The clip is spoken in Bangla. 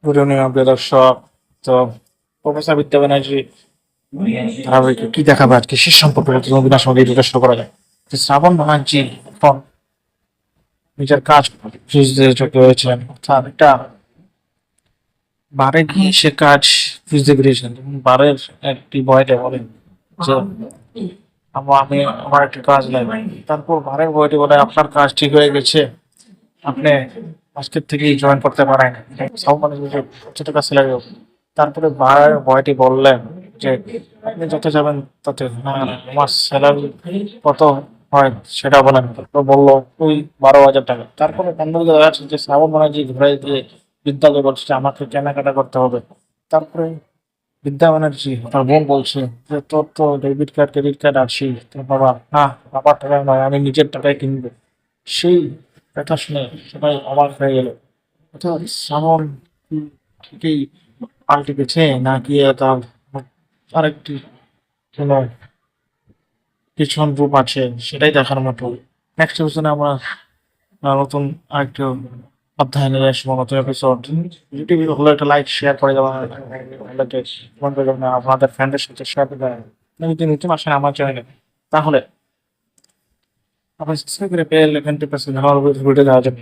গুড ইভিনিং প্রিয় দর্শক। তো প্রফেসর বিদ্যা ব্যানার্জি ধারাবাহিক কি দেখাবে আজকে শেষ সম্পর্কে অবিনাশ সঙ্গে এটা শুরু করা যায়। যে শ্রাবণ ব্যানার্জি এখন নিজের কাজ খুঁজতে রয়েছেন, অর্থাৎ একটা বারে গিয়ে সে কাজ খুঁজতে পেরেছেন। যেমন বারের একটি বয়টে বলেন যে আমি আমার একটা কাজ লাগবে, তারপর বারের বয়টি বলে আপনার কাজ ঠিক হয়ে গেছে, আপনি আজকের থেকেই জয়েন করতে পারেন, মানে কত টাকা স্যালারি। তারপরে বার বয়টি বললেন যে আপনি যত যাবেন তত না, আমার স্যালারি কত হয় সেটা বলেন। তো বললো ওই 12,000 টাকা। তারপরে অন্যদিকে দেখা যাচ্ছে যে শ্রাবণ ব্যানার্জি ঘুরে দিয়ে বিদ্যালয় বলছে যে আমাকে কেনাকাটা করতে হবে। তারপরে বিদ্যা ব্যানার্জি তার বোন বলছে যে তোর তো ডেবিট কার্ড ক্রেডিট কার্ড আছে, তোর বাবা না, বাবার টাকায় নয়, আমি নিজের টাকায় কিনবো। সেই কথা শুনে সবাই অবাক হয়ে গেল। অর্থাৎ শ্রাবণ কি ঠিকই পাল্টে গেছে নাকি তার আরেকটি কোনো পিছন রূপ আছে, সেটাই দেখার মতো। নেক্সট এপিসোডে আমরা নতুন আরেকটি অধ্যায় নিয়ে আসবো, নতুন এপিসোড। ইউটিউবে হলো একটা লাইক শেয়ার করে দেওয়া, কমেন্ট করে দেবেন, আপনাদের ফ্রেন্ডের সাথে শেয়ার করে দেবেন। যদি নতুন আসেন আমার চ্যানেলে, তাহলে আপনি সাবস্ক্রাইব করে পেয়ে 20% ভিডিও দেওয়ার জন্য।